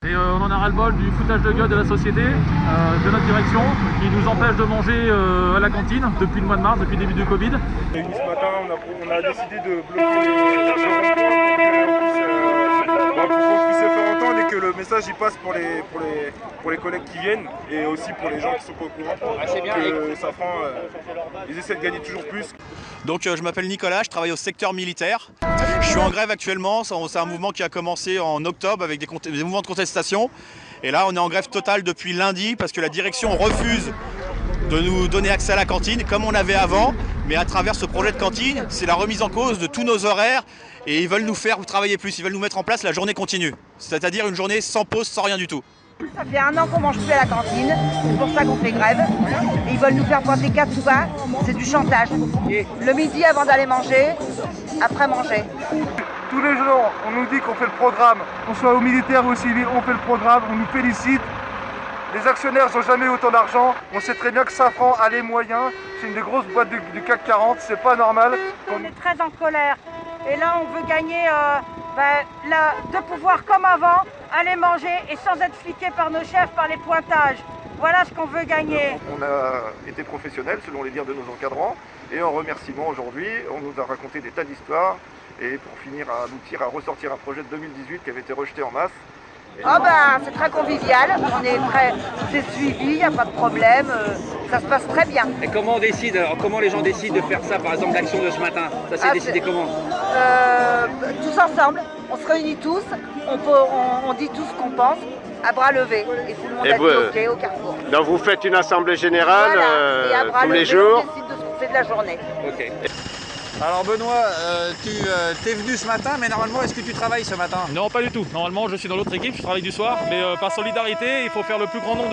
Et on en a ras-le-bol du foutage de gueule de la société, de notre direction, qui nous empêche de manger à la cantine depuis le mois de mars, depuis le début du Covid. Ce matin, on a décidé de bloquer les pour qu'on puisse se faire entendre et que le message y passe pour les collègues qui viennent et aussi pour les gens qui sont pas au courant. C'est bien. Que Safran, ils essaient de gagner toujours plus. Donc je m'appelle Nicolas, je travaille au secteur militaire. Je suis en grève actuellement, c'est un mouvement qui a commencé en octobre avec des mouvements de contestation. Et là on est en grève totale depuis lundi parce que la direction refuse de nous donner accès à la cantine comme on avait avant. Mais à travers ce projet de cantine, c'est la remise en cause de tous nos horaires et ils veulent nous faire travailler plus, ils veulent nous mettre en place la journée continue. C'est-à-dire une journée sans pause, sans rien du tout. Ça fait 1 an qu'on mange plus à la cantine, c'est pour ça qu'on fait grève. Et ils veulent nous faire pointer 4 sous bas, c'est du chantage. Le midi avant d'aller manger, après manger. Tous les jours, on nous dit qu'on fait le programme, qu'on soit au militaire ou au civil, on fait le programme, on nous félicite. Les actionnaires n'ont jamais eu autant d'argent. On sait très bien que Safran a les moyens. C'est une des grosses boîtes du CAC 40, c'est pas normal. On est très en colère. Et là, on veut gagner de pouvoir, comme avant, aller manger et sans être fliqué par nos chefs, par les pointages. Voilà ce qu'on veut gagner. On a été professionnels selon les dires de nos encadrants. Et en remerciement aujourd'hui, on nous a raconté des tas d'histoires. Et pour finir, à aboutir à ressortir un projet de 2018 qui avait été rejeté en masse. C'est très convivial, on est prêt, c'est suivi, il n'y a pas de problème, ça se passe très bien. Et comment on décide, alors, comment les gens décident de faire ça, par exemple l'action de ce matin? Ça s'est décidé comment? Tous ensemble, on se réunit tous, on dit tout ce qu'on pense, à bras levés, et tout le monde a dit ok au carrefour. Donc vous faites une assemblée générale voilà. Et à bras tous levés, les jours. on décide de ce qu'on fait de la journée. Ok. Alors Benoît, tu es venu ce matin, mais normalement est-ce que tu travailles ce matin? Non, pas du tout. Normalement, je suis dans l'autre équipe, je travaille du soir. Mais par solidarité, il faut faire le plus grand nombre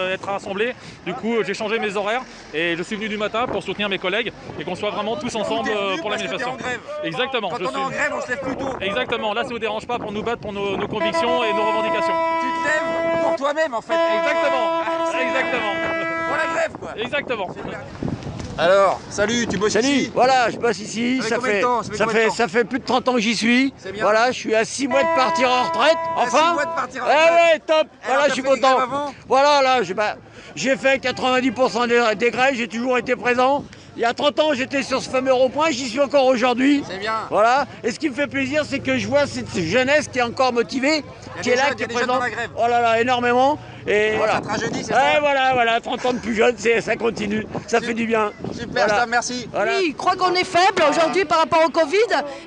d'être rassemblés. Du coup, j'ai changé mes horaires et je suis venu du matin pour soutenir mes collègues et qu'on soit vraiment tous ensemble pour la manifestation. En grève. Exactement. Quand on est en grève, on se lève plus tôt. Exactement. Là, ça ne vous dérange pas pour nous battre pour nos convictions et nos revendications. Tu te lèves pour toi-même en fait. Exactement. Exactement. Pour la grève quoi. Exactement. Alors, salut, tu bosses ici? Voilà, je bosse ici, ça fait plus de 30 ans que j'y suis. Bien. Voilà, je suis à 6 mois de partir en retraite. Enfin, 6 mois de partir en retraite. Ouais, top. Voilà, je suis content. Voilà, là, j'ai fait 90% des grèves, j'ai toujours été présent. Il y a 30 ans, j'étais sur ce fameux rond-point, j'y suis encore aujourd'hui. C'est bien. Voilà. Et ce qui me fait plaisir, c'est que je vois cette jeunesse qui est encore motivée, qui est là, qui est présente. Oh là là, énormément. Et voilà. Ça te rajeunit, c'est ouais, ça? voilà, 30 ans de plus jeune, ça continue, ça fait du bien. Super, voilà. merci. Voilà. Oui, il croit qu'on est faible aujourd'hui par rapport au Covid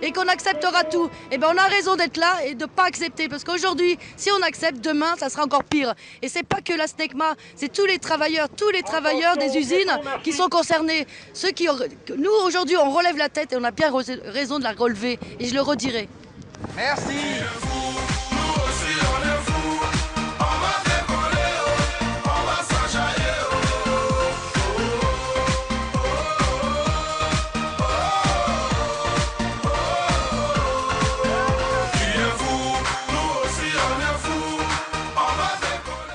et qu'on acceptera tout. Eh bien, on a raison d'être là et de ne pas accepter. Parce qu'aujourd'hui, si on accepte, demain, ça sera encore pire. Et c'est pas que la SNECMA, c'est tous les travailleurs des usines qui sont concernés. Nous, aujourd'hui, on relève la tête et on a bien raison de la relever. Et je le redirai. Merci.